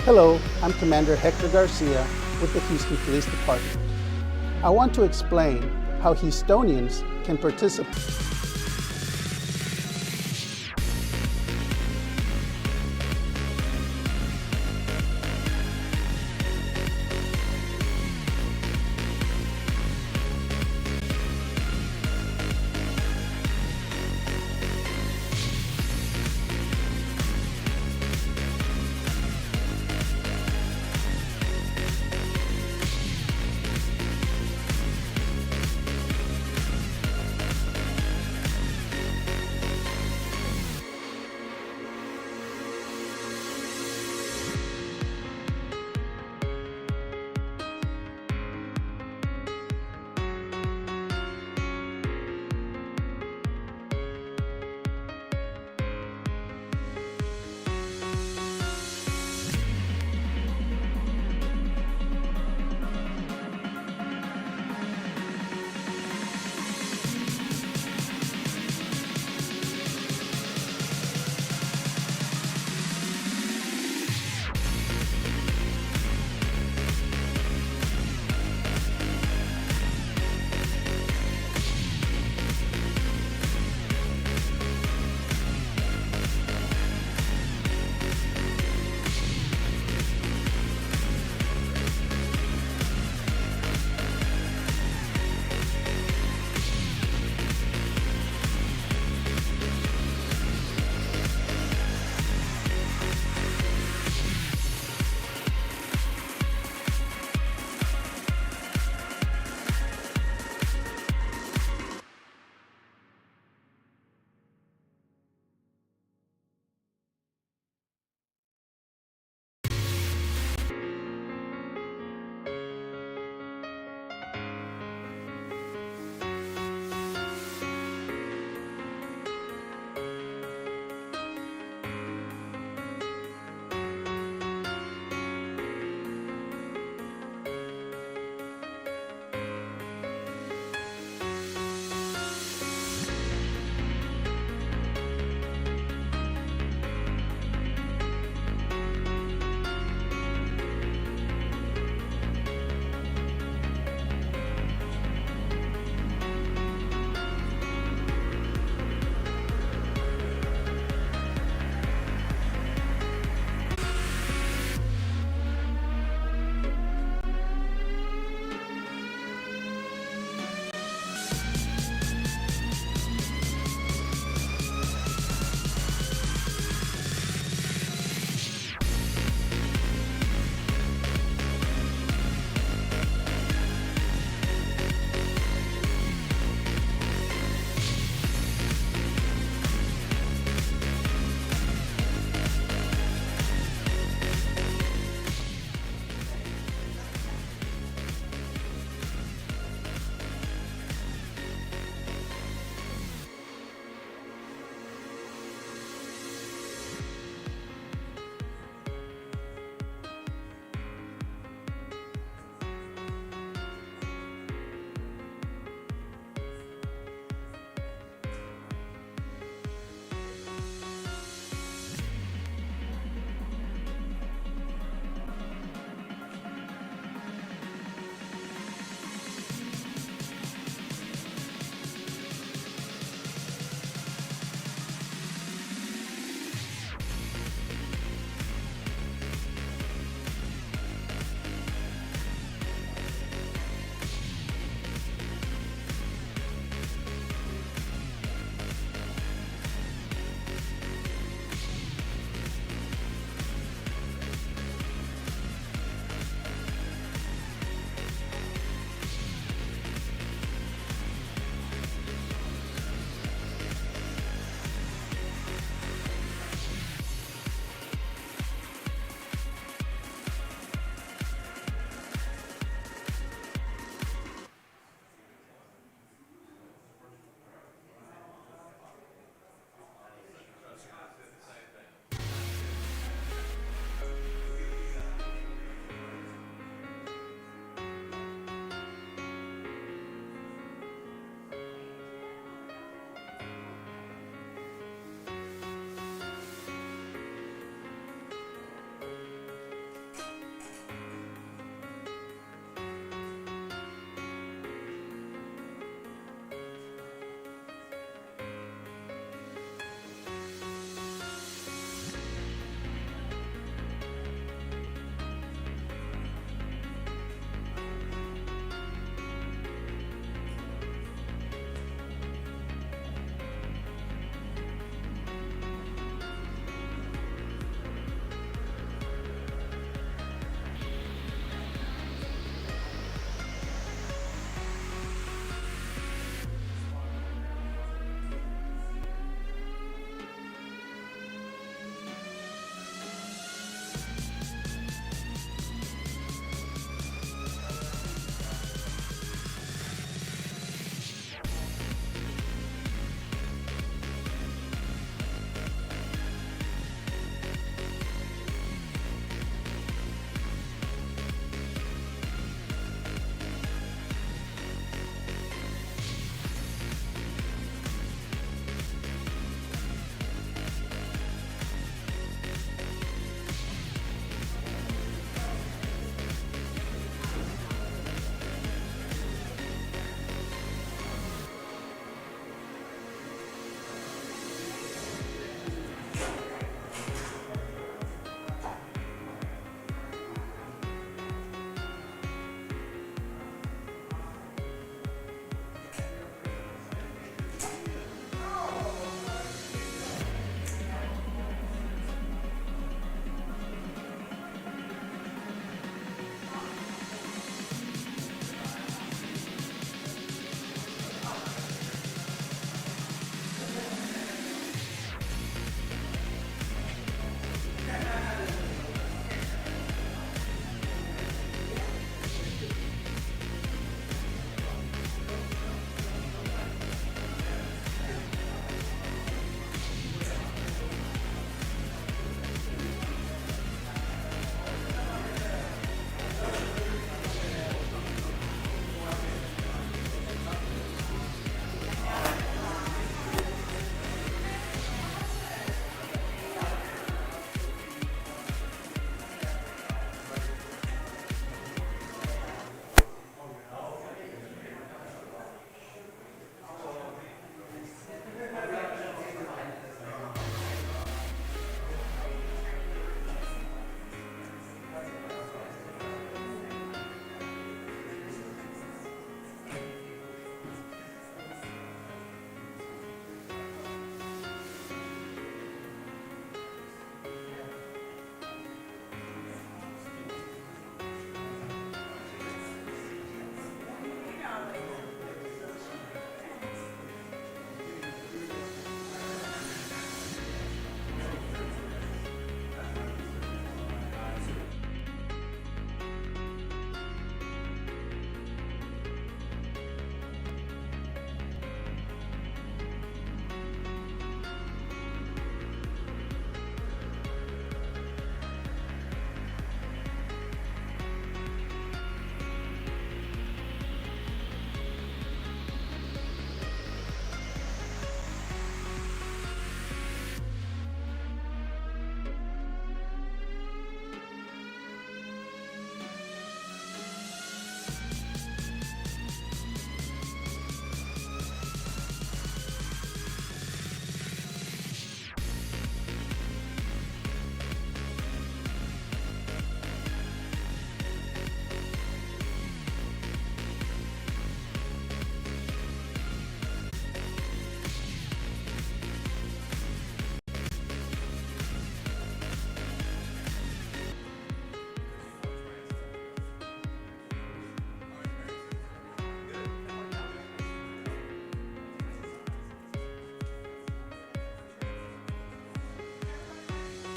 Hello, I'm Commander Hector Garcia with the Houston Police Department. I want to explain how Houstonians can participate.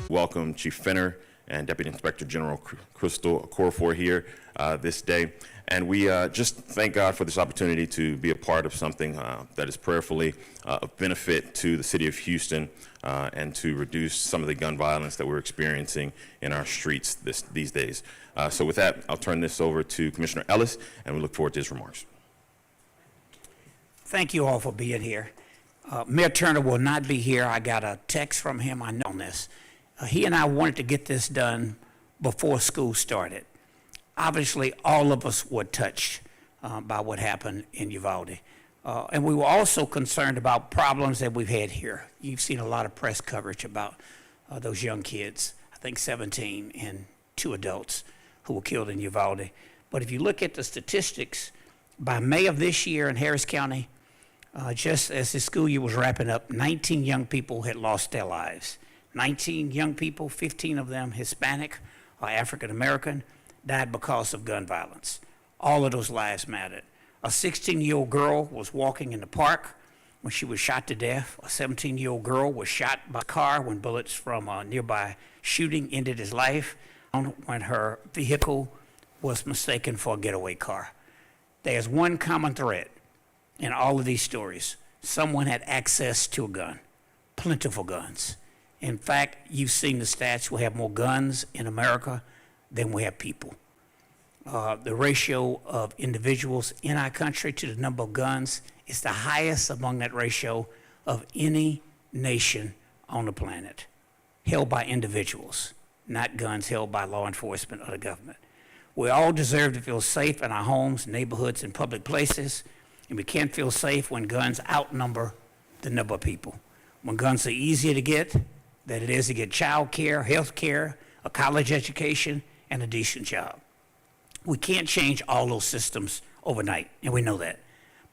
Welcome Chief Fenner and Deputy Inspector General Crystal Okorafor here this day. And we just thank God for this opportunity to be a part of something that is prayerfully of benefit to the city of Houston and to reduce some of the gun violence that we're experiencing in our streets these days. So with that, I'll turn this over to Commissioner Ellis, and we look forward to his remarks. Thank you all for being here. Mayor Turner will not be here. I got a text from him. I know this. He and I wanted to get this done before school started. Obviously, all of us were touched by what happened in Uvalde. And we were also concerned about problems that we've had here. You've seen a lot of press coverage about those young kids, I think 17 and 2 adults who were killed in Uvalde. But if you look at the statistics, by May of this year in Harris County, just as the school year was wrapping up, 19 young people had lost their lives. 19 young people, 15 of them Hispanic or African American, died because of gun violence. All of those lives mattered. A 16-year-old girl was walking in the park when she was shot to death. A 17-year-old girl was shot by a car when bullets from a nearby shooting ended his life when her vehicle was mistaken for a getaway car. There's one common thread in all of these stories. Someone had access to a gun, plentiful guns. In fact, you've seen the stats. We have more guns in America than we have people. The ratio of individuals in our country to the number of guns is the highest among that ratio of any nation on the planet, held by individuals, not guns held by law enforcement or the government. We all deserve to feel safe in our homes, neighborhoods, and public places, and we can't feel safe when guns outnumber the number of people. When guns are easier to get than it is to get child care, health care, a college education, and a decent job. We can't change all those systems overnight, and we know that.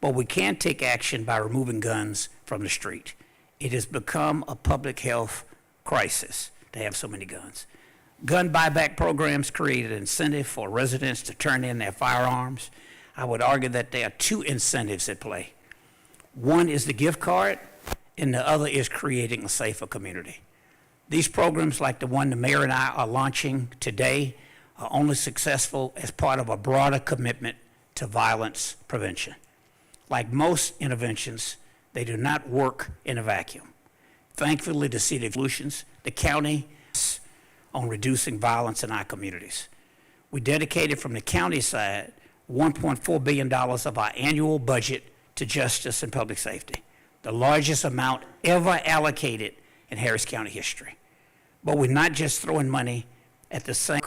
But we can take action by removing guns from the street. It has become a public health crisis to have so many guns. Gun buyback programs create an incentive for residents to turn in their firearms. I would argue that there are 2 incentives at play. One is the gift card, and the other is creating a safer community. These programs, like the one the mayor and I are launching today, are only successful as part of a broader commitment to violence prevention. Like most interventions, they do not work in a vacuum. Thankfully, the city of solutions, the county, on reducing violence in our communities. We dedicated from the county side $1.4 billion of our annual budget to justice and public safety, the largest amount ever allocated in Harris County history. But we're not just throwing money at the same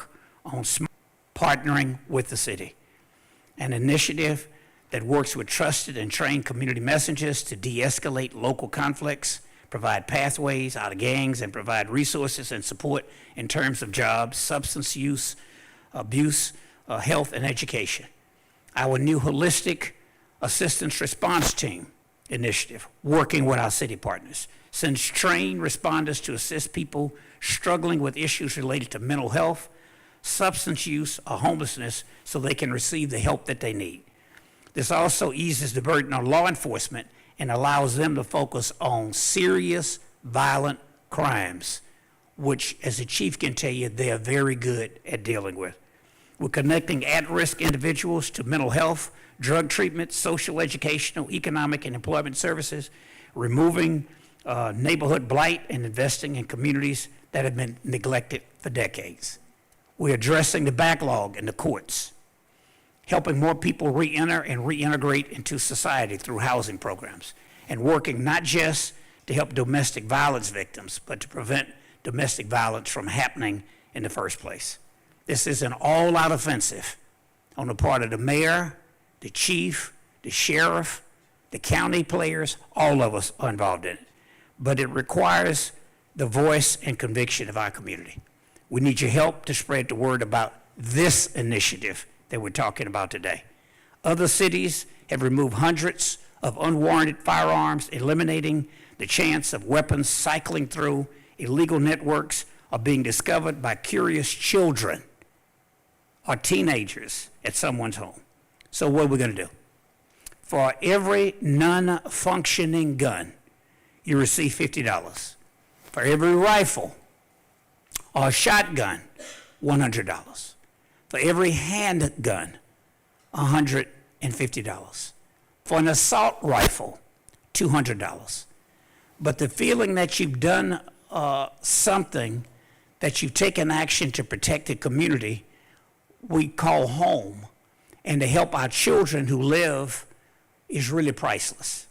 on partnering with the city. An initiative that works with trusted and trained community messengers to de-escalate local conflicts, provide pathways out of gangs, and provide resources and support in terms of jobs, substance use, abuse, health, and education. Our new holistic assistance response team initiative, working with our city partners, sends trained responders to assist people struggling with issues related to mental health, substance use, or homelessness so they can receive the help that they need. This also eases the burden on law enforcement and allows them to focus on serious violent crimes, which, as the chief can tell you, they are very good at dealing with. We're connecting at-risk individuals to mental health, drug treatment, social, educational, economic, and employment services, removing neighborhood blight and investing in communities that have been neglected for decades. We're addressing the backlog in the courts, helping more people re-enter and reintegrate into society through housing programs, and working not just to help domestic violence victims, but to prevent domestic violence from happening in the first place. This is an all-out offensive on the part of the mayor, the chief, the sheriff, the county players. All of us are involved in it. But it requires the voice and conviction of our community. We need your help to spread the word about this initiative that we're talking about today. Other cities have removed hundreds of unwarranted firearms, eliminating the chance of weapons cycling through illegal networks or being discovered by curious children or teenagers at someone's home. So what are we going to do? For every non-functioning gun, you receive $50. For every rifle, a shotgun, $100. For every handgun, $150. For an assault rifle, $200. But the feeling that you've done something, that you've taken action to protect the community we call home, and to help our children who live, is really priceless.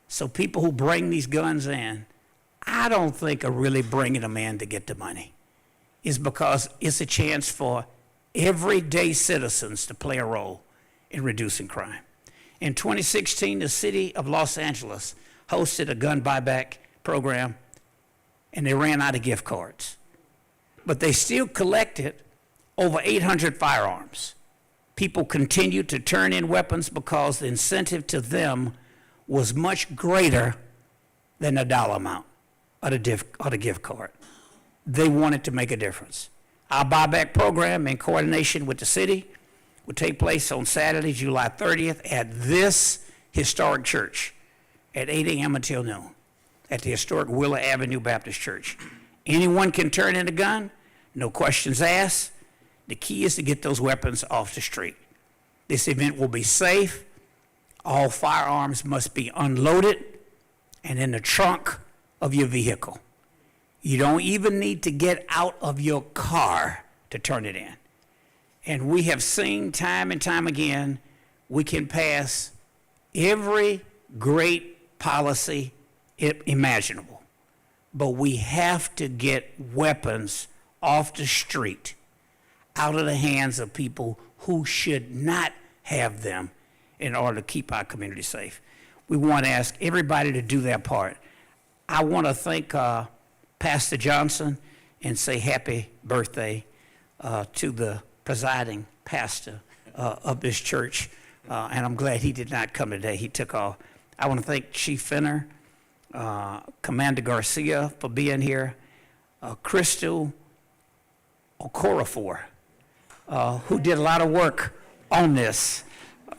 So people who bring these guns in, I don't think are really bringing them in to get the money. It's because it's a chance for everyday citizens to play a role in reducing crime. In 2016, the city of Los Angeles hosted a gun buyback program, and they ran out of gift cards. But they still collected over 800 firearms. People continued to turn in weapons because the incentive to them was much greater than the dollar amount of the gift card. They wanted to make a difference. Our buyback program, in coordination with the city, will take place on Saturday, July 30th at this historic church at 8 a.m. until noon at the historic Willa Avenue Baptist Church. Anyone can turn in a gun, no questions asked. The key is to get those weapons off the street. This event will be safe. All firearms must be unloaded and in the trunk of your vehicle. You don't even need to get out of your car to turn it in. And we have seen time and time again, we can pass every great policy imaginable, but we have to get weapons off the street, out of the hands of people who should not have them, in order to keep our community safe. We want to ask everybody to do their part. I want to thank Pastor Johnson and say happy birthday to the presiding pastor of this church, and I'm glad he did not come today. He took off. I want to thank Chief Fenner, Commander Garcia for being here, Crystal Okorafor, who did a lot of work on this.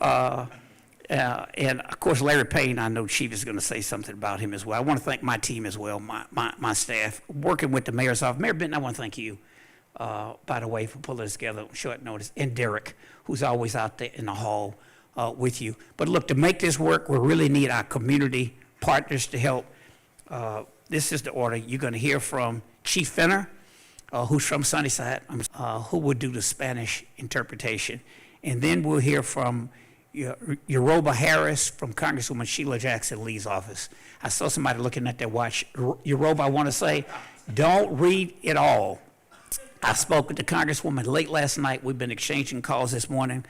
And of course, Larry Payne, I know Chief is going to say something about him as well. I want to thank my team as well, my staff, working with the mayor's office. Mayor Benton, I want to thank you, by the way, for pulling this together on short notice, and Derek, who's always out there in the hall with you. But look, to make this work, we really need our community partners to help. This is the order. You're going to hear from Chief Fenner, who's from Sunnyside, who will do the Spanish interpretation. And then we'll hear from Yoruba Harris from Congresswoman Sheila Jackson Lee's office. I saw somebody looking at their watch. Yoruba, I want to say, don't read it all. I spoke with the Congresswoman late last night. We've been exchanging calls this morning.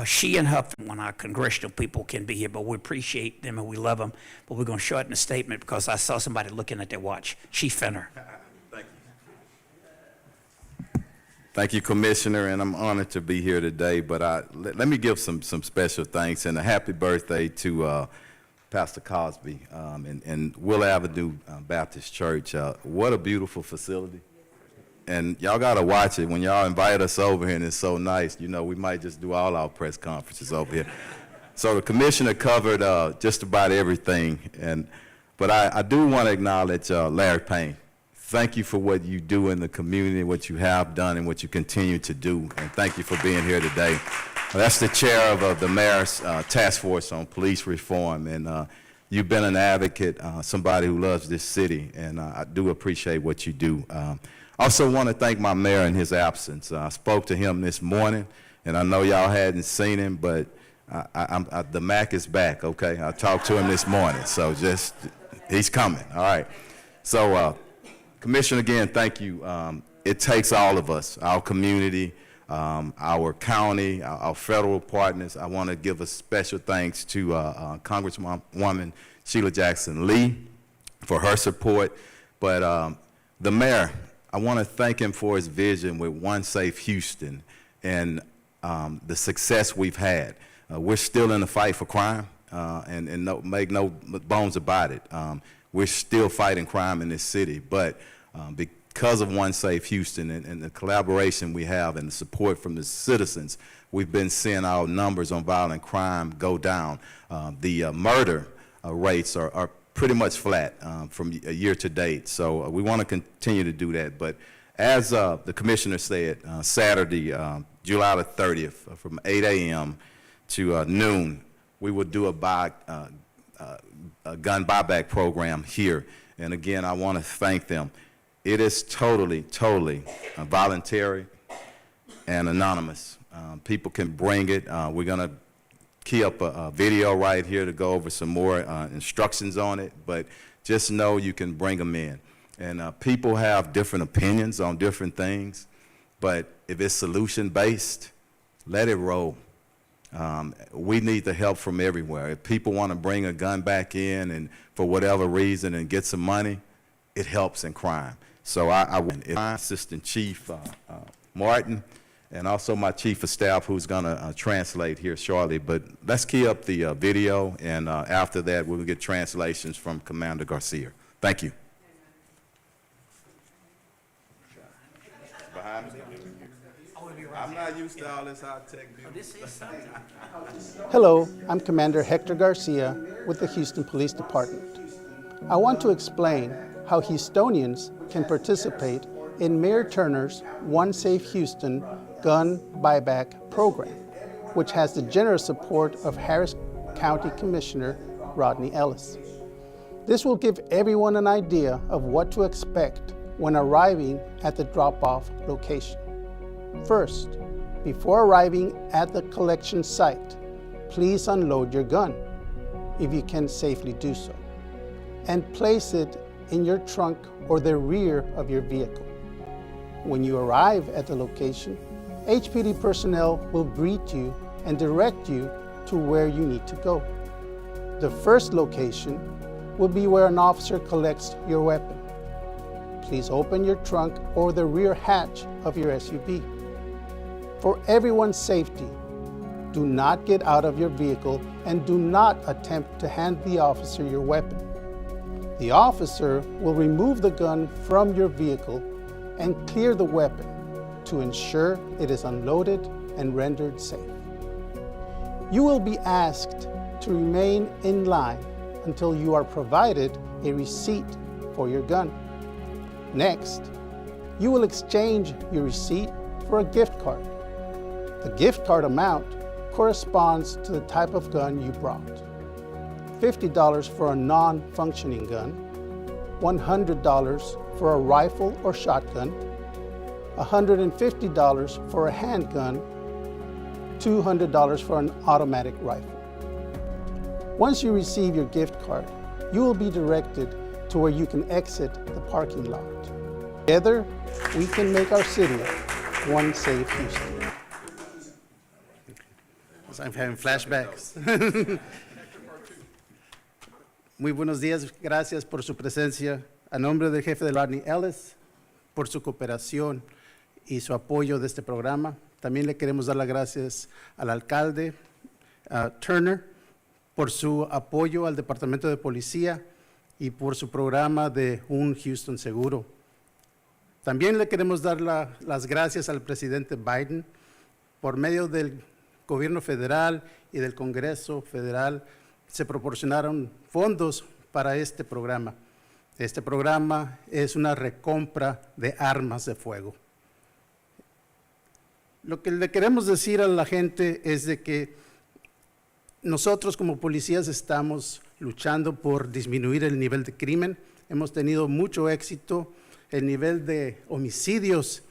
She and her, when our congressional people can be here, but we appreciate them and we love them. But we're going to shorten the statement because I saw somebody looking at their watch. Chief Fenner. Thank you, Commissioner, and I'm honored to be here today. But let me give some special thanks and a happy birthday to Pastor Cosby and Will Avenue Baptist Church. What a beautiful facility. And y'all got to watch it. When y'all invite us over here and it's so nice, you know, we might just do all our press conferences over here. So the Commissioner covered just about everything. But I do want to acknowledge Larry Payne. Thank you for what you do in the community, what you have done, and what you continue to do. And thank you for being here today. That's the chair of the mayor's task force on police reform. And you've been an advocate, somebody who loves this city. And I do appreciate what you do. Also want to thank my mayor in his absence. I spoke to him this morning, and I know y'all hadn't seen him, but the Mac is back, okay? I talked to him this morning, so just, he's coming, all right? So, Commissioner, again, thank you. It takes all of us, our community, our county, our federal partners. I want to give a special thanks to Congresswoman Sheila Jackson Lee for her support. But the mayor, I want to thank him for his vision with One Safe Houston and the success we've had. We're still in the fight for crime, and make no bones about it. We're still fighting crime in this city, but because of One Safe Houston and the collaboration we have and the support from the citizens, we've been seeing our numbers on violent crime go down. The murder rates are pretty much flat from a year to date, so we want to continue to do that. But As the commissioner said, Saturday, July the 30th, from 8 a.m. to noon, we will do a gun buyback program here. And again, I want to thank them. It is totally voluntary and anonymous. People can bring it. We're going to key up a video right here to go over some more instructions on it, but just know you can bring them in. And people have different opinions on different things, but if it's solution-based, let it roll. We need the help from everywhere. If people want to bring a gun back in and for whatever reason and get some money, it helps in crime. So my Assistant Chief Martin, and also my Chief of Staff, who's going to translate here shortly. But let's key up the video, and after that, we'll get translations from Commander Garcia. Thank you. I'm not used to all this high-tech Hello, I'm Commander Hector Garcia with the Houston Police Department. I want to explain how Houstonians can participate in Mayor Turner's One Safe Houston gun buyback program, which has the generous support of Harris County Commissioner Rodney Ellis. This will give everyone an idea of what to expect when arriving at the drop-off location. First, before arriving at the collection site, please unload your gun, if you can safely do so, and place it in your trunk or the rear of your vehicle. When you arrive at the location, HPD personnel will greet you and direct you to where you need to go. The first location will be where an officer collects your weapon. Please open your trunk or the rear hatch of your SUV. For everyone's safety, do not get out of your vehicle and do not attempt to hand the officer your weapon. The officer will remove the gun from your vehicle and clear the weapon to ensure it is unloaded and rendered safe. You will be asked to remain in line until you are provided a receipt for your gun. Next, you will exchange your receipt for a gift card. The gift card amount corresponds to the type of gun you brought. $50 for a non-functioning gun, $100 for a rifle or shotgun, $150 for a handgun, $200 for an automatic rifle. Once you receive your gift card, you will be directed to where you can exit the parking lot. Together, we can make our city one safe Houston. I'm having flashbacks. Muy buenos días, gracias por su presencia. A nombre del jefe de Rodney Ellis, por su cooperación y su apoyo de este programa. También le queremos dar las gracias al alcalde Turner por su apoyo al Departamento de Policía y por su programa de Un Houston Seguro. También le queremos dar las gracias al presidente Biden. Por medio del gobierno federal y del Congreso federal se proporcionaron fondos para este programa. Este programa es una recompra de armas de fuego. Lo que le queremos decir a la gente es de que nosotros como policías estamos luchando por disminuir el nivel de crimen. Hemos tenido mucho éxito. El nivel de homicidios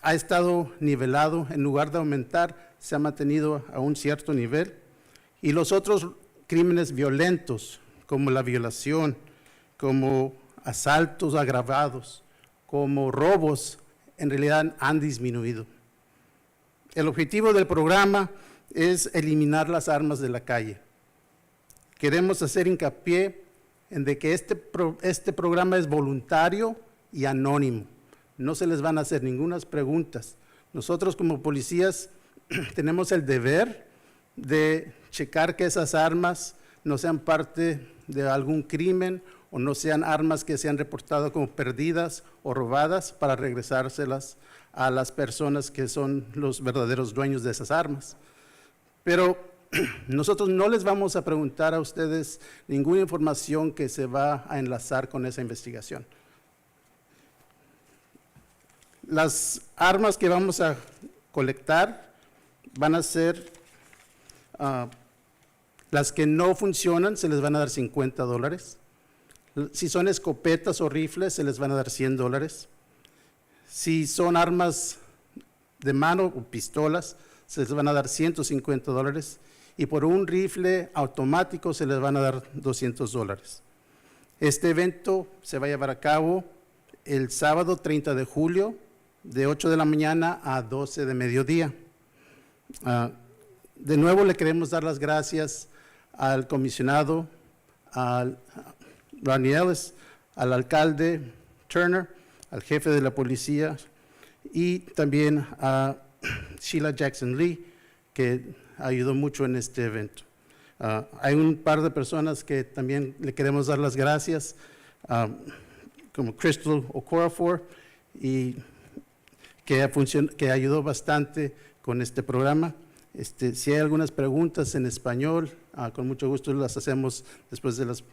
ha estado nivelado. En lugar de aumentar, se ha mantenido a un cierto nivel. Y los otros crímenes violentos, como la violación, como asaltos agravados, como robos, en realidad han disminuido. El objetivo del programa es eliminar las armas de la calle. Queremos hacer hincapié en de que este programa es voluntario y anónimo. No se les van a hacer ninguna preguntas. Nosotros como policías tenemos el deber de checar que esas armas no sean parte de algún crimen o no sean armas que se han reportado como perdidas o robadas para regresárselas a las personas que son los verdaderos dueños de esas armas. Pero nosotros no les vamos a preguntar a ustedes ninguna información que se va a enlazar con esa investigación. Las armas que vamos a colectar van a ser, las que no funcionan, se les van a dar $50. Si son escopetas o rifles, se les van a dar $100. Si son armas de mano o pistolas, se les van a dar $150. Y por un rifle automático se les van a dar $200. Este evento se va a llevar a cabo el sábado 30 de julio, de 8 de la mañana a 12 de mediodía. De nuevo le queremos dar las gracias al comisionado, al Ronnie Ellis, al alcalde Turner, al jefe de la policía y también a Sheila Jackson Lee, que ayudó mucho en este evento. Hay un par de personas que también le queremos dar las gracias, como Crystal Okorafor, y que ayudó bastante con este programa. Si hay algunas preguntas en español, con mucho gusto las hacemos después de los,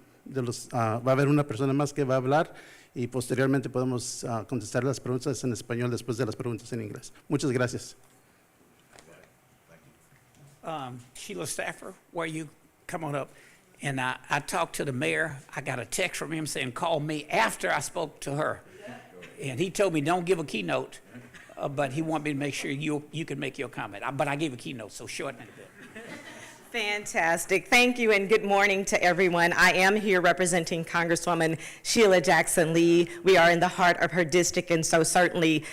va a haber una persona más que va a hablar y posteriormente podemos contestar las preguntas en español después de las preguntas en inglés. Muchas gracias. Sheila Staffer, where you come on up. And I talked to the mayor. I got a text from him saying, call me after I spoke to her. And he told me, don't give a keynote, but he wanted me to make sure you can make your comment. But I gave a keynote, so shorten it a bit. Fantastic. Thank you and good morning to everyone. I am here representing Congresswoman Sheila Jackson Lee. We are in the heart of her district, and so certainly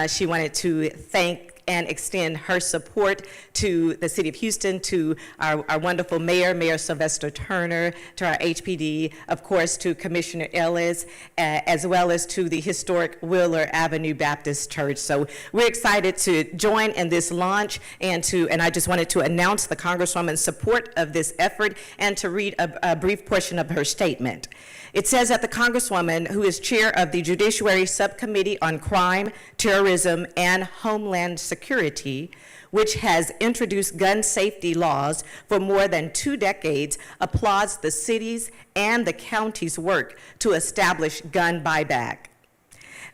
she wanted to thank and extend her support to the City of Houston, to our wonderful mayor, Mayor Sylvester Turner, to our HPD, of course, to Commissioner Ellis, as well as to the historic Wheeler Avenue Baptist Church. So we're excited to join in this launch and I just wanted to announce the Congresswoman's support of this effort and to read a brief portion of her statement. It says that the Congresswoman, who is chair of the Judiciary Subcommittee on Crime, Terrorism, and Homeland Security, which has introduced gun safety laws for more than 2 decades, applauds the city's and the county's work to establish gun buyback.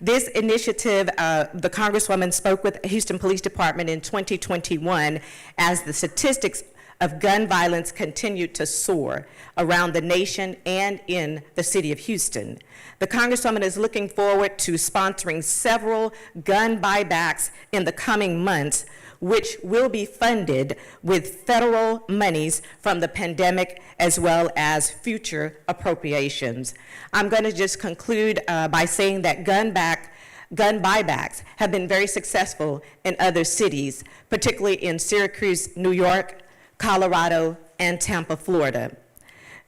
This initiative, the Congresswoman spoke with the Houston Police Department in 2021 as the statistics of gun violence continued to soar around the nation and in the city of Houston. The Congresswoman is looking forward to sponsoring several gun buybacks in the coming months, which will be funded with federal monies from the pandemic as well as future appropriations. I'm going to just conclude by saying that gun buybacks have been very successful in other cities, particularly in Syracuse, New York, Colorado, and Tampa, Florida.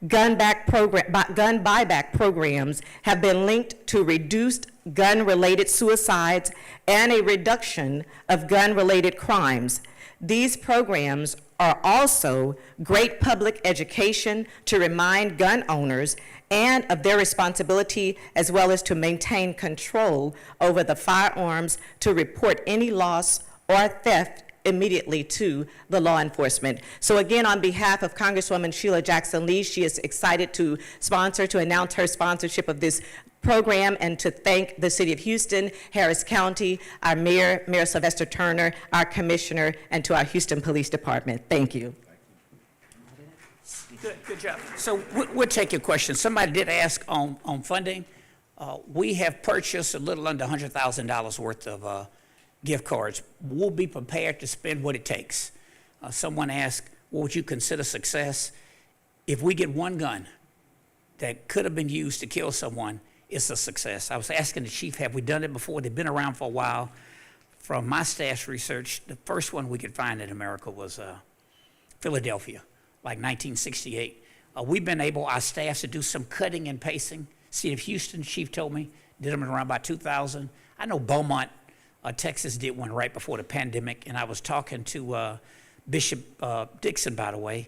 Gun buyback programs have been linked to reduced gun-related suicides and a reduction of gun-related crimes. These programs are also great public education to remind gun owners and of their responsibility, as well as to maintain control over the firearms, to report any loss or theft immediately to the law enforcement. So again, on behalf of Congresswoman Sheila Jackson Lee, she is excited to announce her sponsorship of this program and to thank the City of Houston, Harris County, our Mayor, Mayor Sylvester Turner, our Commissioner, and to our Houston Police Department. Thank you. Good job. So we'll take your question. Somebody did ask on funding. We have purchased a little under $100,000 worth of gift cards. We'll be prepared to spend what it takes. Someone asked, what would you consider success? If we get one gun that could have been used to kill someone, it's a success. I was asking the chief, have we done it before? They've been around for a while. From my staff's research, the first one we could find in America was Philadelphia, like 1968. We've been able, our staff, to do some cutting and pasting. City of Houston, chief told me, did them around about 2000. I know Beaumont, Texas did one right before the pandemic, and I was talking to Bishop Dixon, by the way,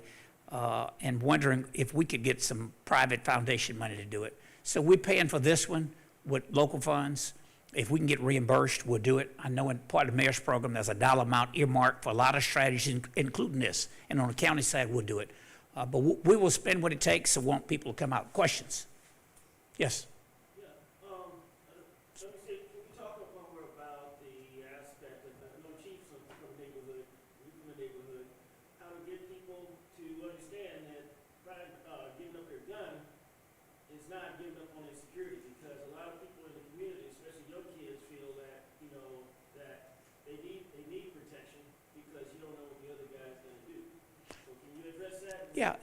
and wondering if we could get some private foundation money to do it. So we're paying for this one with local funds. If we can get reimbursed, we'll do it. I know in part of the mayor's program, there's a dollar amount earmarked for a lot of strategies, including this. And on the county side, we'll do it. But we will spend what it takes, so we want people to come out. Questions? Yes? Let me see, can we talk a little more about the is not giving up on their security, because a lot of people in the community, especially young kids, feel that, you know, that they need protection because you don't know what the other guy's gonna do. So can you address that? Yeah.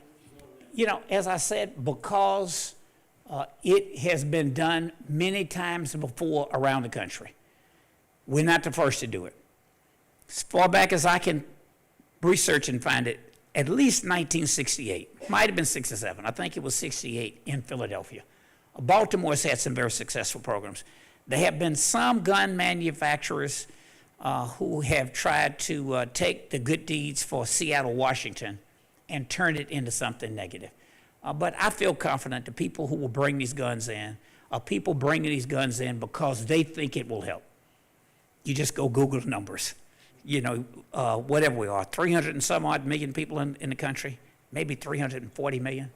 You know, as I said, because it has been done many times before around the country. We're not the first to do it. As far back as I can research and find it, at least 1968, might have been 67, I think it was 68 in Philadelphia. Baltimore's had some very successful programs. There have been some gun manufacturers who have tried to take the good deeds for Seattle, Washington, and turn it into something negative. But I feel confident the people who will bring these guns in are people bringing these guns in because they think it will help. You just go Google the numbers. You know, whatever we are, 300 and some odd million people in the country, maybe 340 million,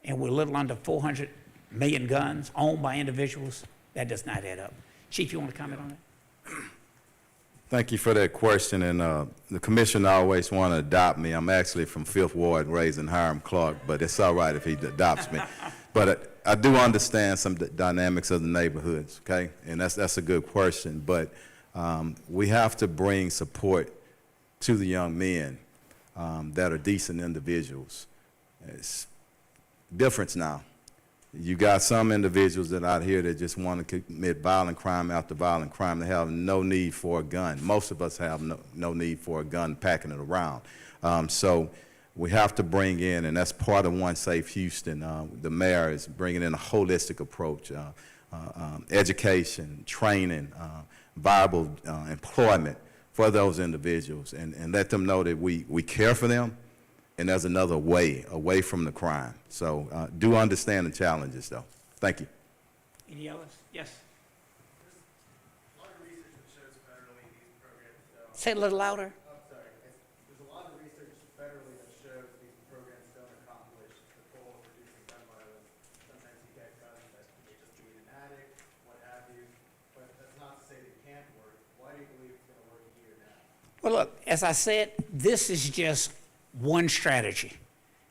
and we're a little under 400 million guns owned by individuals. That does not add up. Chief, you want to comment on that? Thank you for that question, and the commissioner always want to adopt me. I'm actually from Fifth Ward, raised in Hiram Clark, but it's all right if he adopts me. But I do understand some dynamics of the neighborhoods, okay? And that's a good question, but we have to bring support to the young men that are decent individuals. It's different now. You got some individuals that out here that just want to commit violent crime after violent crime. They have no need for a gun. Most of us have no need for a gun packing it around. So we have to bring in, and that's part of One Safe Houston. The mayor is bringing in a holistic approach, education, training, viable employment for those individuals, and let them know that we care for them, and there's another way away from the crime. So do understand the challenges, though. Thank you. Any others? Yes. A lot of research that shows federally these programs don't. Say it a little louder. I'm sorry. There's a lot of research federally that shows these programs don't accomplish the goal of reducing gun violence. Sometimes you get guns that may just be in an attic, what have you. But that's not to say they can't work. Why do you believe it's going to work here now? Well, look, as I said, this is just one strategy.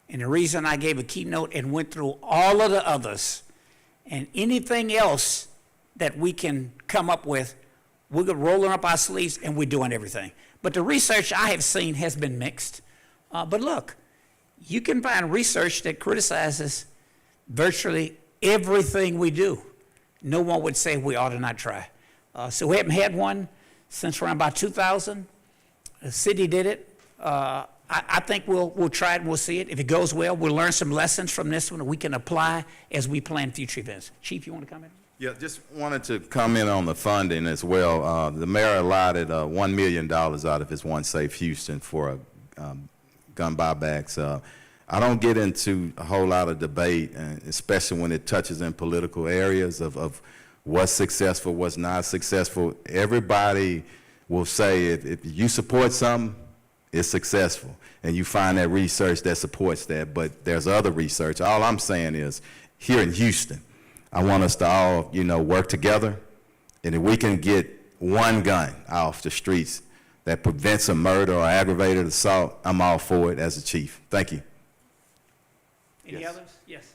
And the reason I gave a keynote and went through all of the others and anything else that we can come up with, we're rolling up our sleeves and we're doing everything. But the research I have seen has been mixed. But look, you can find research that criticizes virtually everything we do. No one would say we ought to not try. So we haven't had one since around about 2000. The city did it. I think we'll try it and we'll see it. If it goes well, we'll learn some lessons from this one that we can apply as we plan future events. Chief, you want to comment? Yeah, just wanted to comment on the funding as well. The mayor allotted $1 million out of his One Safe Houston for gun buybacks. I don't get into a whole lot of debate, especially when it touches in political areas of what's successful, what's not successful. Everybody will say if you support something, it's successful, and you find that research that supports that, but there's other research. All I'm saying is, here in Houston, I want us to all, work together, and if we can get one gun off the streets that prevents a murder or aggravated assault, I'm all for it as a chief. Thank you. Any Yes. others? Yes.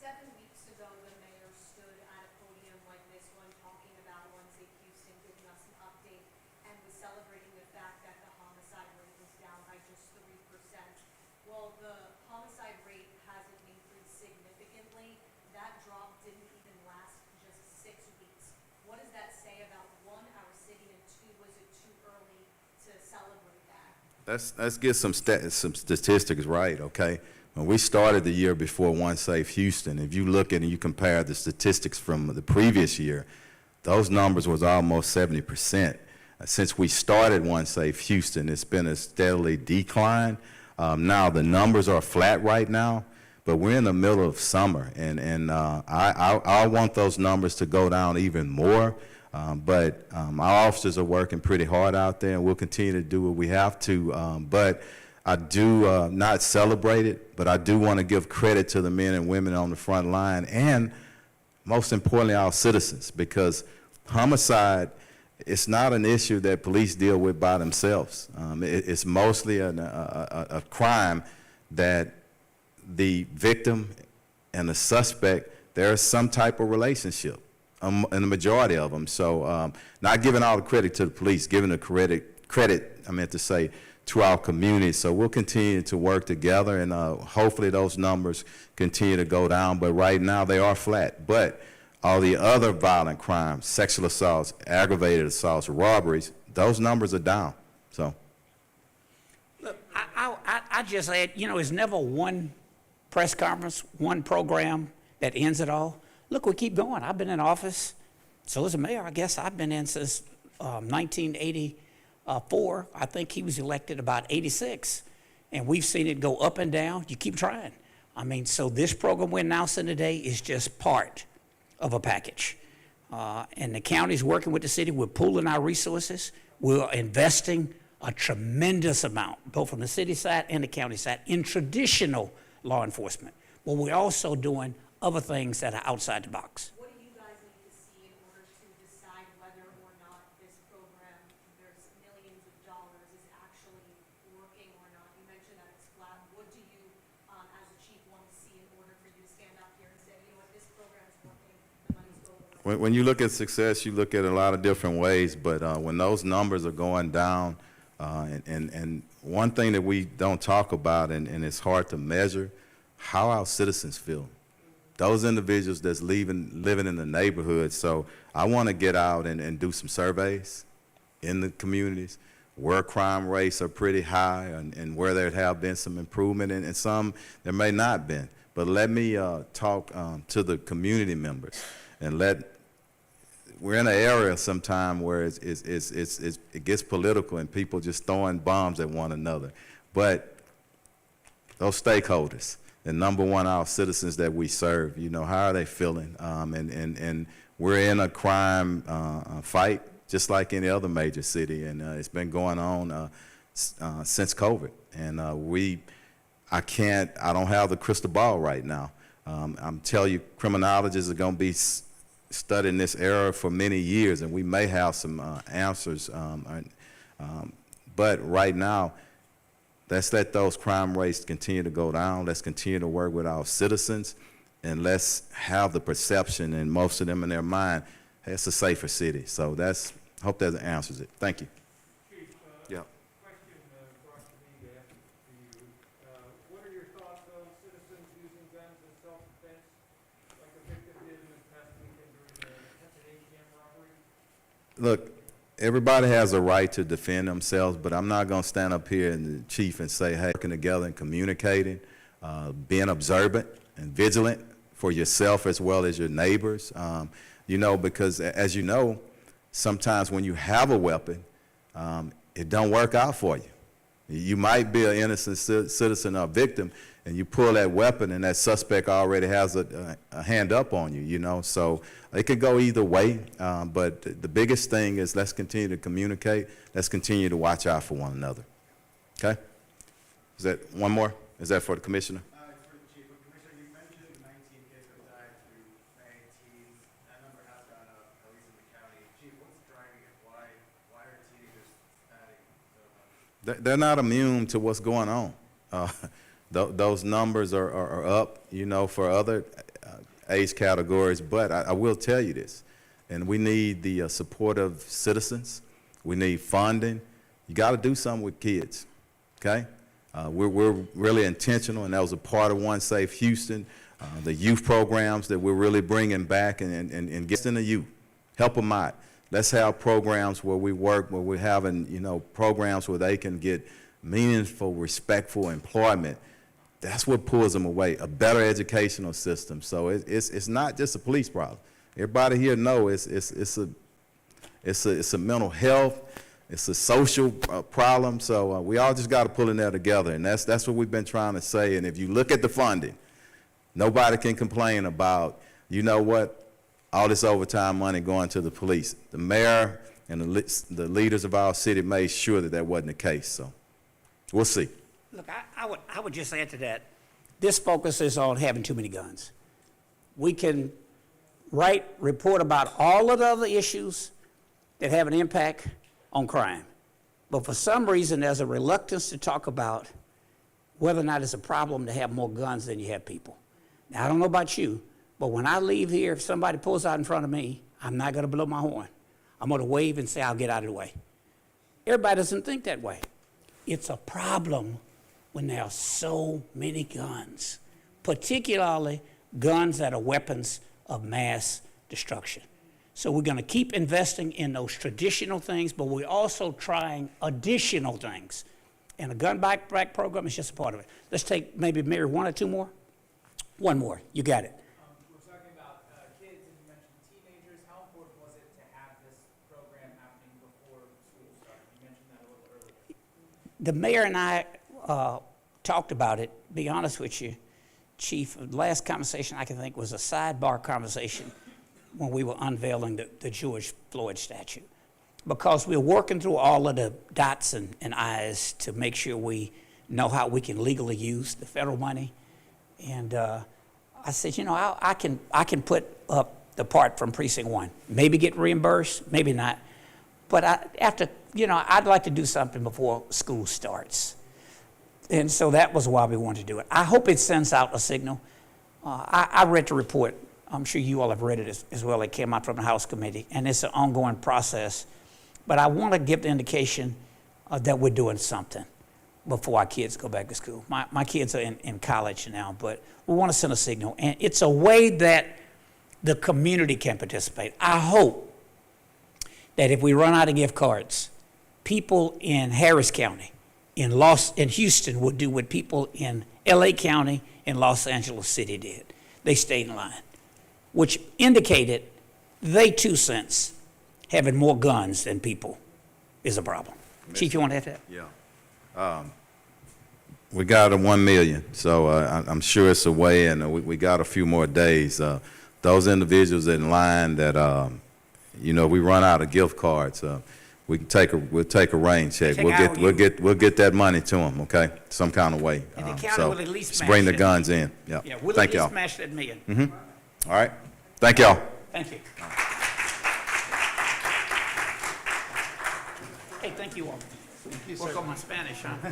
7 weeks ago, the mayor stood at a podium like this one talking about One Safe Houston, giving us an update, and was celebrating the fact that the homicide rate was down by just 3%. Well, the homicide rate hasn't increased significantly. That drop didn't even last just 6 weeks. What does that say about, one, our city, and two, was it too early to celebrate that? Let's get some statistics right, okay? When we started the year before One Safe Houston, if you look at and you compare the statistics from the previous year, those numbers was almost 70%. Since we started One Safe Houston, it's been a steadily decline. Now the numbers are flat right now, but we're in the middle of summer, and I want those numbers to go down even more. But our officers are working pretty hard out there, and we'll continue to do what we have to. But I do not celebrate it, but I do want to give credit to the men and women on the front line, and most importantly, our citizens, because homicide, it's not an issue that police deal with by themselves. It's mostly a crime that the victim and the suspect, there's some type of relationship, in the majority of them. So not giving all the credit to the police, giving the credit, I meant to say, to our community. So we'll continue to work together, and hopefully those numbers continue to go down. But right now they are flat. But all the other violent crimes, sexual assaults, aggravated assaults, robberies, those numbers are down. So. Look, I just add, you know, it's never one press conference, one program that ends it all. Look, we keep going. I've been in office, so as a mayor, I guess I've been in since 1984. I think he was elected about 86, and we've seen it go up and down. You keep trying. I mean, so this program we're announcing today is just part of a package. And the county's working with the city. We're pooling our resources. We're investing a tremendous amount, both from the city side and the county side, in traditional law enforcement. But we're also doing other things that are outside the box. What do you guys need to see in order to decide whether or not this program, there's millions of dollars, is actually working or not? You mentioned that it's flat. What do you, as a chief, want to see in order for you to stand up here and say, you know what, this program is working, the money's going away? When you look at success, you look at a lot of different ways, but when those numbers are going down, and one thing that we don't talk about, and it's hard to measure, how our citizens feel. Those individuals that's living in the neighborhood. So I want to get out and do some surveys in the communities where crime rates are pretty high, and where there have been some improvement, and some there may not been. But let me talk to the community members, and we're in an area sometime where it gets political and people just throwing bombs at one another. But those stakeholders, and number one, our citizens that we serve, you know, how are they feeling? And we're in a crime fight, just like any other major city, and it's been going on since COVID. And I don't have the crystal ball right now. I'm telling you, criminologists are going to be studying this era for many years, and we may have some answers. But right now, let's let those crime rates continue to go down. Let's continue to work with our citizens, and let's have the perception, and most of them in their mind, hey, it's a safer city. So hope that answers it. Thank you. Chief, Yeah. question brought to me to ask to you. What are your thoughts on citizens using guns in self-defense, like a victim did in this past weekend during an ATM robbery? Look, everybody has a right to defend themselves, but I'm not going to stand up here and chief and say, hey, working together and communicating, being observant and vigilant for yourself as well as your neighbors. You know, because as you know, sometimes when you have a weapon, it don't work out for you. You might be an innocent citizen or victim, and you pull that weapon, and that suspect already has a hand up on you, you know. So it could go either way, but the biggest thing is let's continue to communicate. Let's continue to watch out for one another. Okay? Is that one more? Is that for the commissioner? It's for the chief. But Commissioner, you mentioned 19 kids have died through May teens. That number has gone up, at least in the county. Chief, what's driving it? Why are teenagers adding so much? They're not immune to what's going on. Those numbers are up, you know, for other age categories, but I will tell you this, and we need the support of citizens. We need funding. You got to do something with kids, okay? We're really intentional, and that was a part of One Safe Houston, the youth programs that we're really bringing back and getting the youth, help them out. Let's have programs where we work, where we're having, you know, programs where they can get meaningful, respectful employment. That's what pulls them away, a better educational system. So it's not just a police problem. Everybody here knows it's a mental health, it's a social problem. So we all just got to pull in there together, and that's what we've been trying to say. And if you look at the funding, nobody can complain about, you know what, all this overtime money going to the police. The mayor and the leaders of our city made sure that wasn't the case. So we'll see. Look, I would just add to that, this focuses on having too many guns. We can report about all of the other issues that have an impact on crime. But for some reason, there's a reluctance to talk about whether or not it's a problem to have more guns than you have people. Now, I don't know about you, but when I leave here, if somebody pulls out in front of me, I'm not going to blow my horn. I'm going to wave and say, I'll get out of the way. Everybody doesn't think that way. It's a problem when there are so many guns, particularly guns that are weapons of mass destruction. So we're going to keep investing in those traditional things, but we're also trying additional things. And a gun buyback program is just a part of it. Let's take maybe, Mary, one or two more. One more. You got it. We're talking about kids, and you mentioned teenagers. How important was it to have this program happening before school started? You mentioned that a little earlier. The mayor and I talked about it. Be honest with you, Chief, the last conversation I can think was a sidebar conversation when we were unveiling the George Floyd statue. Because we're working through all of the dots and I's to make sure we know how we can legally use the federal money. And I said, you know, I can put up the part from Precinct 1. Maybe get reimbursed, maybe not. But I'd like to do something before school starts. And so that was why we wanted to do it. I hope it sends out a signal. I read the report. I'm sure you all have read it as well. It came out from the House committee, and it's an ongoing process. But I want to give the indication that we're doing something before our kids go back to school. My kids are in college now, but we want to send a signal. And it's a way that the community can participate. I hope that if we run out of gift cards, people in Harris County, in Houston would do what people in LA County and Los Angeles City did. They stayed in line, which indicated they too sense having more guns than people is a problem. Chief, you want to add that? Yeah. We got a 1 million, so I'm sure it's a way, and we got a few more days. Those individuals in line that, we run out of gift cards, we'll take a rain check. We'll get that money to them, okay, some kind of way. And the county will at least let's match bring the it. guns in. Yeah. We'll Thank at least y'all. match that million. All right. Thank y'all. Thank you. Hey, thank you all. Work on my Spanish, huh?